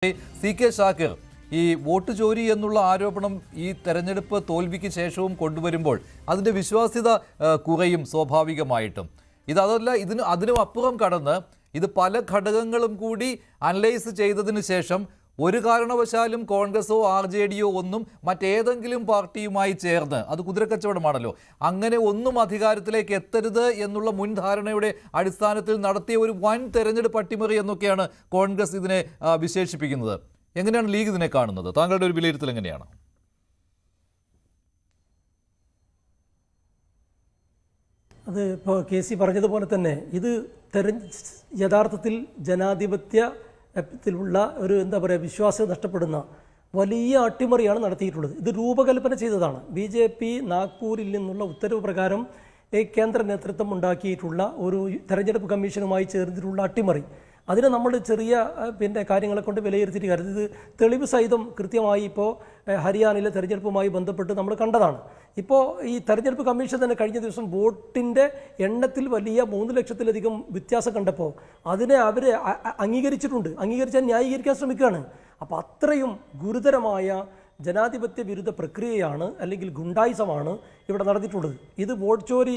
CK Shakir ഈ vote ചോരി എന്നുള്ള ആരോപണം ഈ തെരഞ്ഞെടുപ്പ് തോൽവിക്ക് ശേഷവും കൊണ്ടുവരുമ്പോൾ അതിൻ്റെ വിശ്വാസ്യത കുറയും സ്വാഭാവികമായിട്ടും. അതല്ല, അതിനും അപ്പുറം കടന്ന് ഇത് പല ഘടകങ്ങളും കൂടി അനലൈസ് ചെയ്തതിന് ശേഷം ഒരു കാരണവശാലും കോൺഗ്രസോ RJDയോ ഒന്നും മറ്റേതെങ്കിലും പാർട്ടിയുമായി ചേർന്ന്, അത് കുതിരക്കച്ചവടമാണല്ലോ, അങ്ങനെ ഒന്നും അധികാരത്തിലേക്ക് എത്തരുത് എന്നുള്ള മുൻധാരണയുടെ അടിസ്ഥാനത്തിൽ നടത്തിയ ഒരു വൻ തെരഞ്ഞെടുപ്പ് അട്ടിമറി എന്നൊക്കെയാണ് കോൺഗ്രസ് ഇതിനെ വിശേഷിപ്പിക്കുന്നത്. എങ്ങനെയാണ് ലീഗ് ഇതിനെ കാണുന്നത്? താങ്കളുടെ ഒരു വിലയിരുത്തൽ എങ്ങനെയാണ്? അത് ഇപ്പോൾ KC പറഞ്ഞതുപോലെ തന്നെ ഇത് യഥാർത്ഥത്തിൽ ജനാധിപത്യത്തിലുള്ള ഒരു വിശ്വാസ്യത നഷ്ടപ്പെടുന്ന വലിയ അട്ടിമറിയാണ് നടത്തിയിട്ടുള്ളത്. ഇത് രൂപകൽപ്പന ചെയ്തതാണ്. BJP നാഗ്പൂരിൽ നിന്നുള്ള ഉത്തരവ് പ്രകാരം കേന്ദ്ര നേതൃത്വം ഉണ്ടാക്കിയിട്ടുള്ള ഒരു തെരഞ്ഞെടുപ്പ് കമ്മീഷനുമായി ചേർന്നിട്ടുള്ള അട്ടിമറി. അതിനെ നമ്മൾ ചെറിയ കാര്യങ്ങളെ കൊണ്ട് വിലയിരുത്തിയിട്ട് കാര്യം, ഇത് തെളിവ് സഹിതം കൃത്യമായി ഇപ്പോൾ ഹരിയാനയിലെ തെരഞ്ഞെടുപ്പുമായി ബന്ധപ്പെട്ട് നമ്മൾ കണ്ടതാണ്. ഇപ്പോൾ ഈ തെരഞ്ഞെടുപ്പ് കമ്മീഷൻ തന്നെ കഴിഞ്ഞ ദിവസം വോട്ടിൻ്റെ എണ്ണത്തിൽ വലിയ 3 ലക്ഷത്തിലധികം വ്യത്യാസം കണ്ടപ്പോൾ അതിനെ അവർ അംഗീകരിച്ചാൽ ന്യായീകരിക്കാൻ ശ്രമിക്കുകയാണ്. അപ്പോൾ അത്രയും ഗുരുതരമായ ജനാധിപത്യ വിരുദ്ധ പ്രക്രിയയാണ്, അല്ലെങ്കിൽ ഗുണ്ടായിസമാണ് ഇവിടെ നടന്നിട്ടുള്ളത്. ഇത് വോട്ട് ചോരി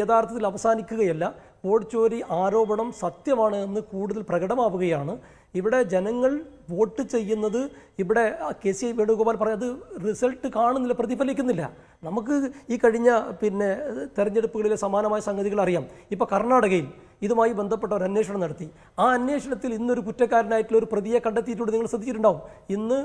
യഥാർത്ഥത്തിൽ അവസാനിക്കുകയല്ല, വോട്ട് ചോരി ആരോപണം സത്യമാണ് എന്ന് കൂടുതൽ പ്രകടമാവുകയാണ്. ഇവിടെ ജനങ്ങൾ വോട്ട് ചെയ്യുന്നത്, ഇവിടെ KC വേണുഗോപാൽ പറഞ്ഞത് റിസൾട്ട് കാണുന്നില്ല, പ്രതിഫലിക്കുന്നില്ല. നമുക്ക് ഈ കഴിഞ്ഞ തെരഞ്ഞെടുപ്പുകളിലെ സമാനമായ സംഗതികൾ അറിയാം. ഇപ്പോൾ കർണാടകയിൽ ഇതുമായി ബന്ധപ്പെട്ട ഒരു അന്വേഷണം നടത്തി. ആ അന്വേഷണത്തിൽ ഇന്നൊരു കുറ്റക്കാരനായിട്ടുള്ള ഒരു പ്രതിയെ കണ്ടെത്തിയിട്ടുണ്ട്. നിങ്ങൾ ശ്രദ്ധിച്ചിട്ടുണ്ടാവും. ഇന്ന്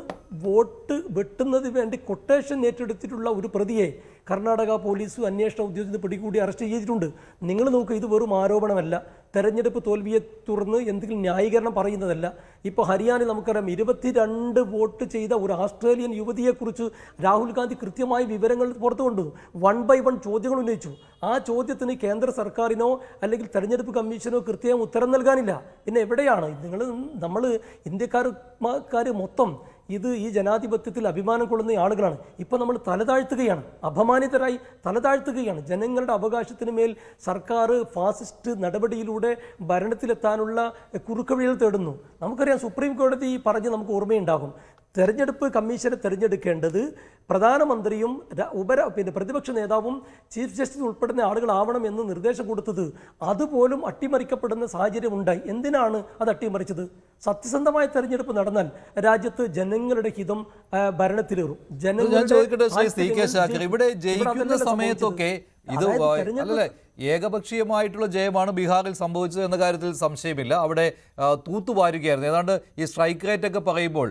വോട്ട് വെട്ടുന്നതിന് വേണ്ടി കൊട്ടേഷൻ ഏറ്റെടുത്തിട്ടുള്ള ഒരു പ്രതിയെ കർണാടക പോലീസും അന്വേഷണ ഉദ്യോഗസ്ഥർ പിടികൂടി അറസ്റ്റ് ചെയ്തിട്ടുണ്ട്. നിങ്ങൾ നോക്കുക, ഇത് വെറും ആരോപണമല്ല, തെരഞ്ഞെടുപ്പ് തോൽവിയെ തുടർന്ന് എന്തെങ്കിലും ന്യായീകരണം പറയുന്നതല്ല. ഇപ്പോൾ ഹരിയാനയിൽ നമുക്കറിയാം, 22 വോട്ട് ചെയ്ത ഒരു ഓസ്ട്രേലിയൻ യുവതിയെക്കുറിച്ച് രാഹുൽ ഗാന്ധി കൃത്യമായി വിവരങ്ങൾ പുറത്തു കൊണ്ടു 1 by 1 ചോദ്യങ്ങൾ ഉന്നയിച്ചു. ആ ചോദ്യത്തിന് കേന്ദ്ര സർക്കാരിനോ അല്ലെങ്കിൽ തെരഞ്ഞെടുപ്പ് കമ്മീഷനോ കൃത്യമായി ഉത്തരം നൽകാനില്ല. പിന്നെ എവിടെയാണ് നമ്മൾ ഇന്ത്യക്കാർ മൊത്തം ഈ ജനാധിപത്യത്തിൽ അഭിമാനം കൊള്ളുന്ന ആളുകളാണ്. ഇപ്പോൾ നമ്മൾ തലതാഴ്ത്തുകയാണ്, അപമാനിതരായി തലതാഴ്ത്തുകയാണ്. ജനങ്ങളുടെ അവകാശത്തിന് മേൽ സർക്കാർ ഫാസിസ്റ്റ് നടപടിയിലൂടെ ഭരണത്തിലെത്താനുള്ള കുറുക്കുവഴികൾ തേടുന്നു. നമുക്കറിയാം, സുപ്രീം കോടതി പറഞ്ഞ് നമുക്ക് ഓർമ്മയുണ്ടാകും, തെരഞ്ഞെടുപ്പ് കമ്മീഷനെ തിരഞ്ഞെടുക്കേണ്ടത് പ്രധാനമന്ത്രിയും പ്രതിപക്ഷ നേതാവും ചീഫ് ജസ്റ്റിസ് ഉൾപ്പെടുന്ന ആളുകളാവണം എന്ന് നിർദ്ദേശം കൊടുത്തത്. അതുപോലും അട്ടിമറിക്കപ്പെടുന്ന സാഹചര്യം ഉണ്ടായി. എന്തിനാണ് അത് അട്ടിമറിച്ചത്? സത്യസന്ധമായ തെരഞ്ഞെടുപ്പ് നടന്നാൽ രാജ്യത്ത് ജനങ്ങളുടെ ഹിതം ഭരണത്തിലേറും. ഇവിടെ ജയിക്കുന്ന സമയത്തൊക്കെ ഇത് അല്ലല്ലേ, ഏകപക്ഷീയമായിട്ടുള്ള ജയമാണ് ബീഹാറിൽ സംഭവിച്ചത് എന്ന കാര്യത്തിൽ സംശയമില്ല. അവിടെ തൂത്തുവാരുകയായിരുന്നു. ഏതാണ്ട് ഈ സ്ട്രൈക്ക് റേറ്റ് ഒക്കെ പറയുമ്പോൾ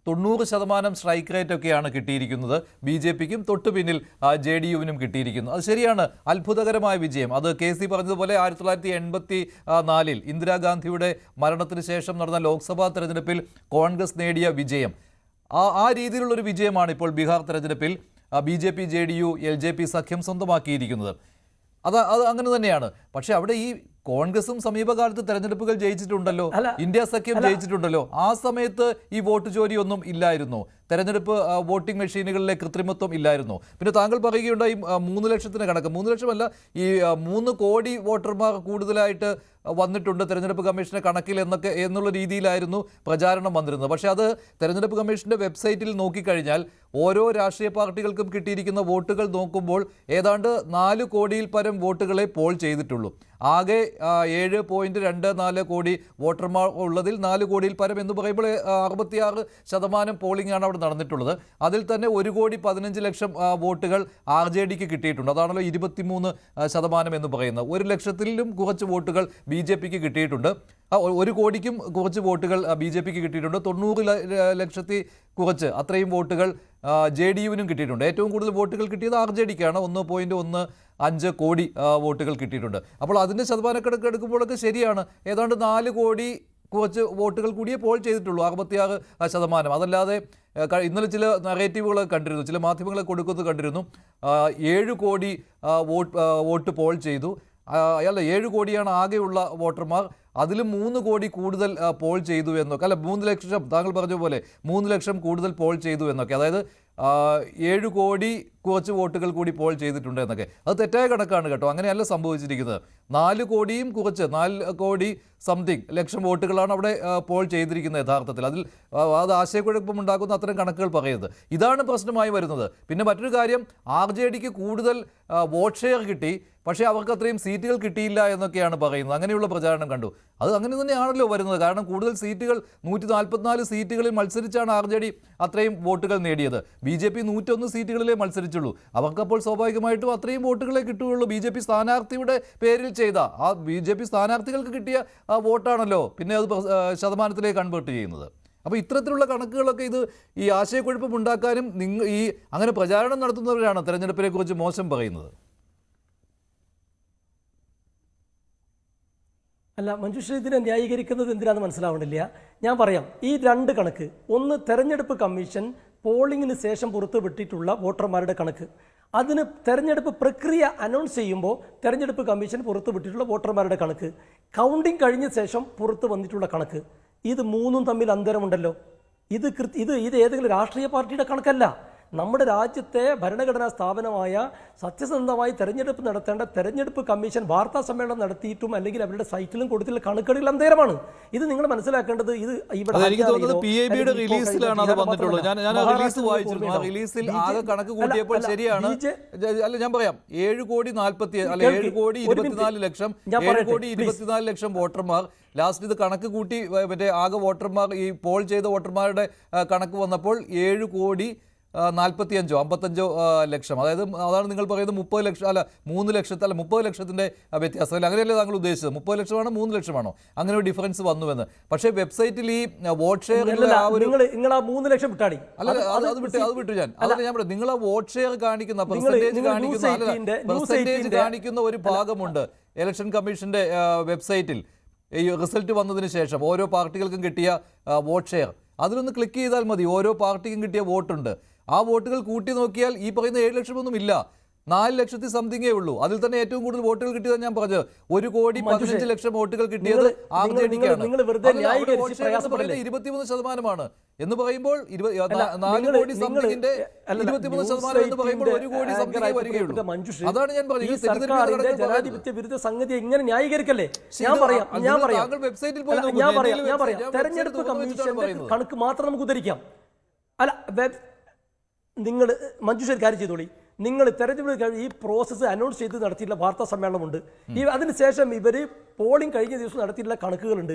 90% സ്ട്രൈക്ക് റേറ്റ് ഒക്കെയാണ് കിട്ടിയിരിക്കുന്നത്. BJPക്കും തൊട്ടു പിന്നിൽ JDUവിനും കിട്ടിയിരിക്കുന്നു. അത് ശരിയാണ്, അത്ഭുതകരമായ വിജയം. അത് KC പറഞ്ഞതുപോലെ 1984 ഇന്ദിരാഗാന്ധിയുടെ മരണത്തിന് ശേഷം നടന്ന ലോക്സഭാ തെരഞ്ഞെടുപ്പിൽ കോൺഗ്രസ് നേടിയ വിജയം. ആ രീതിയിലുള്ളൊരു വിജയമാണ് ഇപ്പോൾ ബീഹാർ തെരഞ്ഞെടുപ്പിൽ BJP JDU LJP സഖ്യം സ്വന്തമാക്കിയിരിക്കുന്നത്. അത് അങ്ങനെ തന്നെയാണ്. പക്ഷെ അവിടെ ഈ കോൺഗ്രസും സമീപകാലത്ത് തെരഞ്ഞെടുപ്പുകൾ ജയിച്ചിട്ടുണ്ടല്ലോ, ഇന്ത്യ സഖ്യം ജയിച്ചിട്ടുണ്ടല്ലോ. ആ സമയത്ത് ഈ വോട്ട് ചോരി ഒന്നും ഇല്ലായിരുന്നു, തെരഞ്ഞെടുപ്പ് വോട്ടിംഗ് മെഷീനുകളിലെ കൃത്രിമത്വം ഇല്ലായിരുന്നു. പിന്നെ താങ്കൾ പറയുകയുണ്ടായി 3 ലക്ഷത്തിന് കണക്ക്. 3 ലക്ഷമല്ല, ഈ 3 കോടി വോട്ടർമാർ കൂടുതലായിട്ട് വന്നിട്ടുണ്ട് തെരഞ്ഞെടുപ്പ് കമ്മീഷന്റെ കണക്കിൽ എന്നുള്ള രീതിയിലായിരുന്നു പ്രചാരണം വന്നിരുന്നത്. പക്ഷേ അത് തെരഞ്ഞെടുപ്പ് കമ്മീഷന്റെ വെബ്സൈറ്റിൽ നോക്കിക്കഴിഞ്ഞാൽ ഓരോ രാഷ്ട്രീയ പാർട്ടികൾക്കും കിട്ടിയിരിക്കുന്ന വോട്ടുകൾ നോക്കുമ്പോൾ ഏതാണ്ട് 4 കോടിയിൽ പരം വോട്ടുകളെ പോൾ ചെയ്തിട്ടുള്ളൂ. ആകെ 7.24 കോടി വോട്ടർമാർ ഉള്ളതിൽ 4 കോടിയിൽ പരം എന്ന് പറയുമ്പോൾ 66% പോളിംഗ് ആണ് അവിടെ നടന്നിട്ടുള്ളത്. അതിൽ തന്നെ 1,15,00,000 വോട്ടുകൾ RJDക്ക് കിട്ടിയിട്ടുണ്ട്. അതാണല്ലോ 23% എന്ന് പറയുന്നത്. 1 ലക്ഷത്തിലും കുറച്ച് വോട്ടുകൾ BJPക്ക് കിട്ടിയിട്ടുണ്ട്. 1 കോടിക്കും കുറച്ച് വോട്ടുകൾ BJPക്ക് കിട്ടിയിട്ടുണ്ട്. 90 ലക്ഷത്തി കുറച്ച് അത്രയും വോട്ടുകൾ JDUവിനും കിട്ടിയിട്ടുണ്ട്. ഏറ്റവും കൂടുതൽ വോട്ടുകൾ കിട്ടിയത് RJDക്കാണ്. 1.15 കോടി വോട്ടുകൾ കിട്ടിയിട്ടുണ്ട്. അപ്പോൾ അതിൻ്റെ ശതമാനക്കണക്ക് എടുക്കുമ്പോഴൊക്കെ ശരിയാണ്, ഏതാണ്ട് 4 കോടി കുറച്ച് വോട്ടുകൾ കൂടിയേ പോൾ ചെയ്തിട്ടുള്ളൂ, 66%. അതല്ലാതെ ഇന്നലെ ചില നറേറ്റീവുകളൊക്കെ കണ്ടിരുന്നു, ചില മാധ്യമങ്ങളെ കൊടുക്കുന്നത് കണ്ടിരുന്നു, 7 കോടി വോട്ട് പോൾ ചെയ്തു. 7 കോടിയാണ് ആകെയുള്ള വോട്ടർമാർ, അതിലും 3 കോടി കൂടുതൽ പോൾ ചെയ്തു എന്നൊക്കെ. അല്ല, 3 ലക്ഷം, താങ്കൾ പറഞ്ഞ പോലെ 3 ലക്ഷം കൂടുതൽ പോൾ ചെയ്തു എന്നൊക്കെ. അതായത് 7 കോടി കുറച്ച് വോട്ടുകൾ കൂടി പോൾ ചെയ്തിട്ടുണ്ട് എന്നൊക്കെ. അത് തെറ്റായ കണക്കാണ് കേട്ടോ, അങ്ങനെയല്ല സംഭവിച്ചിരിക്കുന്നത്. 4 കോടിയും കുറച്ച് 4 കോടി സംതിങ് ലക്ഷം വോട്ടുകളാണ് അവിടെ പോൾ ചെയ്തിരിക്കുന്നത് യഥാർത്ഥത്തിൽ. അതിൽ അത് ആശയക്കുഴപ്പം ഉണ്ടാക്കുന്ന അത്തരം കണക്കുകൾ പറയരുത്. ഇതാണ് പ്രശ്നമായി വരുന്നത്. പിന്നെ മറ്റൊരു കാര്യം, RJDക്ക് കൂടുതൽ വോട്ട് ഷെയർ കിട്ടി, പക്ഷേ അവർക്ക് അത്രയും സീറ്റുകൾ കിട്ടിയില്ല എന്നൊക്കെയാണ് പറയുന്നത്. അങ്ങനെയുള്ള പ്രചാരണം കണ്ടു. അത് അങ്ങനെ തന്നെയാണല്ലോ വരുന്നത്. കാരണം കൂടുതൽ സീറ്റുകൾ 144 സീറ്റുകളിൽ മത്സരിച്ചാണ് RJD അത്രയും വോട്ടുകൾ നേടിയത്. BJP 101 സീറ്റുകളിലേ മത്സരിച്ചുള്ളൂ. അവർക്കപ്പോൾ സ്വാഭാവികമായിട്ടും അത്രയും വോട്ടുകളെ കിട്ടുകയുള്ളൂ. BJP സ്ഥാനാർത്ഥിയുടെ പേരിൽ ചെയ്ത ആ BJP സ്ഥാനാർത്ഥികൾക്ക് കിട്ടിയ വോട്ടാണല്ലോ പിന്നെ അത് ശതമാനത്തിലേക്ക് കൺവേർട്ട് ചെയ്യുന്നത്. അപ്പോൾ ഇത്തരത്തിലുള്ള കണക്കുകളൊക്കെ ഇത് ഈ ആശയക്കുഴപ്പം ഉണ്ടാക്കാനും ഈ അങ്ങനെ പ്രചാരണം നടത്തുന്നവരാണ് തെരഞ്ഞെടുപ്പിനെ കുറിച്ച് മോശം പറയുന്നത്. അല്ല, മഞ്ജുഷ ഇതിനെ ന്യായീകരിക്കുന്നത് എന്തിനാണെന്ന് മനസ്സിലാവണില്ല. ഞാൻ പറയാം, ഈ രണ്ട് കണക്ക്, ഒന്ന് തെരഞ്ഞെടുപ്പ് കമ്മീഷൻ പോളിംഗിന് ശേഷം പുറത്തുവിട്ടിട്ടുള്ള വോട്ടർമാരുടെ കണക്ക്, അതിന് തെരഞ്ഞെടുപ്പ് പ്രക്രിയ അനൗൺസ് ചെയ്യുമ്പോൾ തെരഞ്ഞെടുപ്പ് കമ്മീഷൻ പുറത്തുവിട്ടിട്ടുള്ള വോട്ടർമാരുടെ കണക്ക്, കൗണ്ടിംഗ് കഴിഞ്ഞ ശേഷം പുറത്തു വന്നിട്ടുള്ള കണക്ക്, ഇത് മൂന്നും തമ്മിൽ അന്തരമുണ്ടല്ലോ. ഇത് ഏതെങ്കിലും രാഷ്ട്രീയ പാർട്ടിയുടെ കണക്കല്ല. നമ്മുടെ രാജ്യത്തെ ഭരണഘടനാ സ്ഥാപനമായ സത്യസന്ധമായി തെരഞ്ഞെടുപ്പ് നടത്തേണ്ട തെരഞ്ഞെടുപ്പ് കമ്മീഷൻ വാർത്താ സമ്മേളനം നടത്തിയിട്ടും അല്ലെങ്കിൽ അവരുടെ സൈറ്റിലും കൊടുത്തിട്ടുള്ള കണക്കുകളിൽ അന്തരമാണ്. ഇത് നിങ്ങൾ മനസ്സിലാക്കേണ്ടത്. ഇത് ഇവിടെ റിലീസിലാണ് അത് വന്നിട്ടുള്ളത്. ഞാൻ റിലീസ് വായിച്ചിരുന്നു. ആ റിലീസിൽ ആകെ കണക്ക് കൂട്ടിയപ്പോൾ ശരിയാണ്. അല്ല, ഞാൻ പറയാം, 7,24,24,00,000 വോട്ടർമാർ. ലാസ്റ്റ് ഇത് കണക്ക് കൂട്ടി മറ്റേ ആകെ വോട്ടർമാർ ഈ പോൾ ചെയ്ത വോട്ടർമാരുടെ കണക്ക് വന്നപ്പോൾ 7,45,000 അതായത് അതാണ് നിങ്ങൾ പറയുന്നത് 30 ലക്ഷം അല്ല 3 ലക്ഷത്തിൽ അല്ല 30 ലക്ഷത്തിൻ്റെ വ്യത്യാസം അല്ല, അങ്ങനെയല്ലേ താങ്കൾ ഉദ്ദേശിച്ചത്? 30 ലക്ഷമാണോ 3 ലക്ഷമാണോ? അങ്ങനെ ഒരു ഡിഫറൻസ് വന്നുവെന്ന്. പക്ഷേ വെബ്സൈറ്റിൽ ഈ വോട്ട് ഷെയർ നിങ്ങൾ ആ 3 ലക്ഷം വിട്ടാടി. അല്ല, അത് വിട്ടു ഞാൻ. അതല്ല ഞാൻ പറയാം, നിങ്ങൾ ആ വോട്ട് ഷെയർ കാണിക്കുന്ന പെർസെൻറ്റേജ് കാണിക്കുന്ന ഒരു ഭാഗമുണ്ട് ഇലക്ഷൻ കമ്മീഷന്റെ വെബ്സൈറ്റിൽ. ഈ റിസൾട്ട് വന്നതിന് ശേഷം ഓരോ പാർട്ടികൾക്കും കിട്ടിയ വോട്ട് ഷെയർ അതിലൊന്ന് ക്ലിക്ക് ചെയ്താൽ മതി. ഓരോ പാർട്ടിക്കും കിട്ടിയ വോട്ടുണ്ട്. ആ വോട്ടുകൾ കൂട്ടി നോക്കിയാൽ ഈ പറയുന്ന 7 ലക്ഷമൊന്നും ഇല്ല, 4 ലക്ഷത്തി സംതിങ്ങേ ഉള്ളൂ. അതിൽ തന്നെ ഏറ്റവും കൂടുതൽ വോട്ടുകൾ കിട്ടിയത് ഞാൻ പറഞ്ഞത് 1,15,00,000 വോട്ടുകൾ കിട്ടിയത് RJDക്കാണ്. 23% എന്ന് പറയുമ്പോൾ 4 കോടി സംതിങ്ങിന്റെ 23% എന്ന് പറയുമ്പോൾ 1 കോടി സംതിങ്ങേ വരികയുള്ളൂ. അതാണ് ഞാൻ പറഞ്ഞത്. ജനാധിപത്യ വിരുദ്ധ സംഗതി എങ്ങനെ ന്യായീകരിക്കല്ലേ? ഞാൻ പറയാം വെബ്സൈറ്റിൽ തെരഞ്ഞെടുപ്പ് കമ്മീഷന്റെ കണക്ക് മാത്രം നമുക്ക് ഉദ്ധരിക്കാം. അല്ല, നിങ്ങൾ മഞ്ജുഷ കാര്യം ചെയ്തോളി. നിങ്ങൾ തെരഞ്ഞെടുപ്പ് ഈ പ്രോസസ്സ് അനൗൺസ് ചെയ്ത് നടത്തിയിട്ടുള്ള വാർത്താ സമ്മേളനമുണ്ട്. അതിനുശേഷം ഇവർ പോളിംഗ് കഴിഞ്ഞ ദിവസം നടത്തിയിട്ടുള്ള കണക്കുകളുണ്ട്.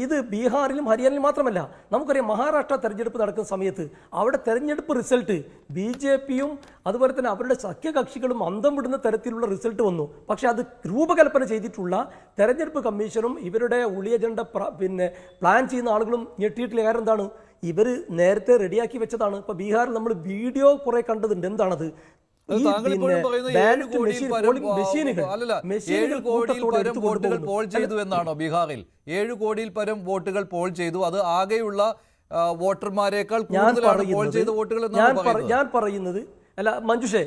ഇത് ബീഹാറിലും ഹരിയാനയിലും മാത്രമല്ല, നമുക്കറിയാം മഹാരാഷ്ട്ര തെരഞ്ഞെടുപ്പ് നടക്കുന്ന സമയത്ത് അവിടെ തെരഞ്ഞെടുപ്പ് റിസൾട്ട് BJPയും അതുപോലെ തന്നെ അവരുടെ സഖ്യകക്ഷികളും അന്തം വിടുന്ന തരത്തിലുള്ള റിസൾട്ട് വന്നു. പക്ഷെ അത് രൂപകൽപ്പന ചെയ്തിട്ടുള്ള തെരഞ്ഞെടുപ്പ് കമ്മീഷനും ഇവരുടെ ഉളി അജണ്ട പ്ലാൻ ചെയ്യുന്ന ആളുകളും ഞെട്ടിയിട്ടില്ല. കാരണം എന്താണ്? ഇവർ നേരത്തെ റെഡിയാക്കി വെച്ചതാണ്. ഇപ്പൊ ബീഹാറിൽ നമ്മൾ വീഡിയോ കുറെ കണ്ടതുണ്ട്. എന്താണത്? 7 വോട്ടുകൾ പോൾ ചെയ്തു എന്നാണോ ബീഹാറിൽ? 7 കോടിയിൽ പരം വോട്ടുകൾ പോൾ ചെയ്തു. അത് ആകെയുള്ള വോട്ടർമാരെക്കാൾ കൂടുതലാണ് പോൾ ചെയ്ത വോട്ടുകൾ എന്നാണ് ഞാൻ പറയുന്നത്. അല്ല മഞ്ജുഷേ,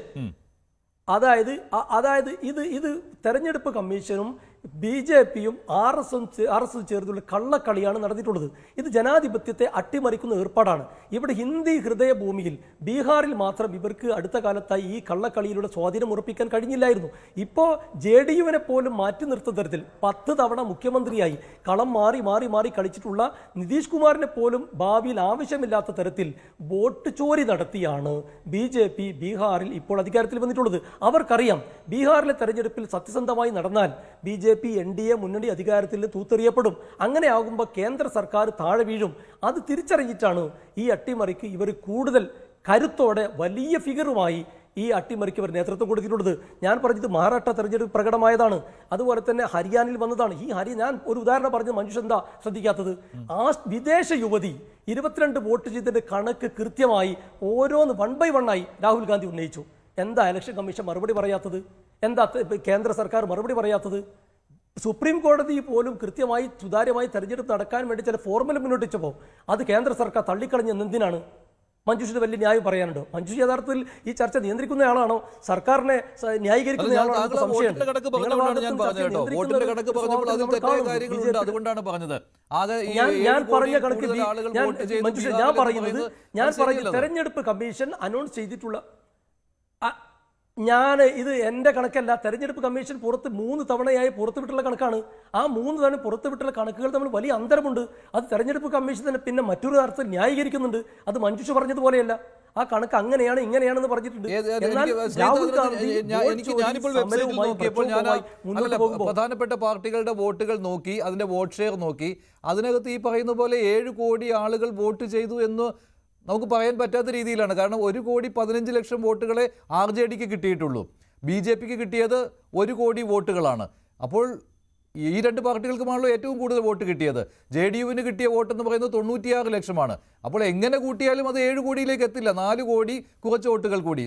അതായത് ഇത് തെരഞ്ഞെടുപ്പ് കമ്മീഷനും BJPയും RSS ചേർന്നുള്ള കള്ളക്കളിയാണ് നടന്നിട്ടുള്ളത്. ഇത് ജനാധിപത്യത്തെ അട്ടിമറിക്കുന്ന ഏർപ്പാടാണ്. ഇവിടെ ഹിന്ദി ഹൃദയഭൂമിയിൽ ബീഹാറിൽ മാത്രം ഇവർക്ക് അടുത്ത കാലത്തായി ഈ കള്ളക്കളിയിലൂടെ സ്വാധീനം ഉറപ്പിക്കാൻ കഴിഞ്ഞില്ലായിരുന്നു. ഇപ്പോൾ JDUവിനെ പോലും മാറ്റി നിർത്തുന്ന തരത്തിൽ 10 തവണ മുഖ്യമന്ത്രിയായി കളം മാറി കളിച്ചിട്ടുള്ള നിതീഷ് കുമാറിനെ പോലും ഭാവിയിൽ ആവശ്യമില്ലാത്ത തരത്തിൽ വോട്ട് ചോരി നടത്തിയാണ് BJP ബീഹാറിൽ ഇപ്പോൾ അധികാരത്തിൽ വന്നിട്ടുള്ളത്. അവർക്കറിയാം ബീഹാറിലെ തെരഞ്ഞെടുപ്പിൽ സത്യസന്ധമായി നടന്നാൽ BJP NDA മുന്നണി അധികാരത്തിൽ തൂത്തെറിയപ്പെടും. അങ്ങനെ ആകുമ്പോൾ കേന്ദ്ര സർക്കാർ താഴെ വീഴും. അത് തിരിച്ചറിഞ്ഞിട്ടാണ് ഈ അട്ടിമറിക്ക് ഇവർ കൂടുതൽ കരുത്തോടെ വലിയ ഫിഗറുമായി ഈ അട്ടിമറിക്ക് അവർ നേതൃത്വം കൊടുത്തിട്ടുള്ളത്. ഞാൻ പറഞ്ഞത് മഹാരാഷ്ട്ര തെരഞ്ഞെടുപ്പ് പ്രകടമായതാണ്. അതുപോലെ തന്നെ ഹരിയാനയിൽ വന്നതാണ്. ഞാൻ ഒരു ഉദാഹരണം പറഞ്ഞത് മഞ്ജുഷ എന്താ ശ്രദ്ധിക്കാത്തത്? ആ വിദേശ യുവതി 22 വോട്ട് ചെയ്തതിന്റെ കണക്ക് കൃത്യമായി ഓരോന്ന് 1 by 1 ആയി രാഹുൽ ഗാന്ധി ഉന്നയിച്ചു. എന്താ ഇലക്ഷൻ കമ്മീഷൻ മറുപടി പറയാത്തത്? എന്താ കേന്ദ്ര സർക്കാർ മറുപടി പറയാത്തത്? സുപ്രീം കോടതി പോലും കൃത്യമായി സുതാര്യമായി തെരഞ്ഞെടുപ്പ് നടക്കാൻ വേണ്ടി ചില ഫോർമുല മുന്നോട്ട് വെച്ചപ്പോൾ അത് കേന്ദ്ര സർക്കാർ തള്ളിക്കളഞ്ഞ എന്തിനാണ്? മഞ്ജുഷിന് വലിയ ന്യായം പറയാനുണ്ടോ? മഞ്ജുഷി യഥാർത്ഥത്തിൽ ഈ ചർച്ച നിയന്ത്രിക്കുന്നയാളാണോ? സർക്കാരിനെ ന്യായീകരിക്കുന്നയാളാണോ? ഞാൻ പറഞ്ഞ കണക്ക് ഞാൻ പറയുന്നത് തെരഞ്ഞെടുപ്പ് കമ്മീഷൻ അനൗൺസ് ചെയ്തിട്ടുള്ള ഇത് എൻ്റെ കണക്കല്ല, തെരഞ്ഞെടുപ്പ് കമ്മീഷൻ 3 തവണയായി പുറത്തുവിട്ടുള്ള കണക്കാണ്. ആ 3 തവണ പുറത്തുവിട്ടുള്ള കണക്കുകൾ തമ്മിൽ വലിയ അന്തരമുണ്ട്. അത് തെരഞ്ഞെടുപ്പ് കമ്മീഷൻ തന്നെ പിന്നെ മറ്റൊരു അർത്ഥത്തിൽ ന്യായീകരിക്കുന്നുണ്ട്. അത് മഞ്ജുഷ പറഞ്ഞതുപോലെയല്ല. ആ കണക്ക് അങ്ങനെയാണ് ഇങ്ങനെയാണെന്ന് പറഞ്ഞിട്ടുണ്ട്. എന്നാൽ രാഹുൽ ഗാന്ധി പ്രധാനപ്പെട്ട പാർട്ടികളുടെ വോട്ടുകൾ നോക്കി, അതിന്റെ വോട്ട് ഷെയർ നോക്കി, അതിനകത്ത് ഈ പറയുന്ന പോലെ 7 കോടി ആളുകൾ വോട്ട് ചെയ്തു എന്ന് നമുക്ക് പറയാൻ പറ്റാത്ത രീതിയിലാണ്. കാരണം 1,15,00,000 വോട്ടുകളെ RJD കിട്ടിയിട്ടുള്ളൂ. BJP കിട്ടിയത് 1 കോടി വോട്ടുകളാണ്. അപ്പോൾ ഈ 2 പാർട്ടികൾക്കുമാണല്ലോ ഏറ്റവും കൂടുതൽ വോട്ട് കിട്ടിയത്. JDU കിട്ടിയ വോട്ടെന്ന് പറയുന്നത് 96 ലക്ഷമാണ്. അപ്പോൾ എങ്ങനെ കൂട്ടിയാലും അത് 7 കോടിയിലേക്ക് എത്തില്ല. 4 കോടി കുറച്ച് വോട്ടുകൾ കൂടി.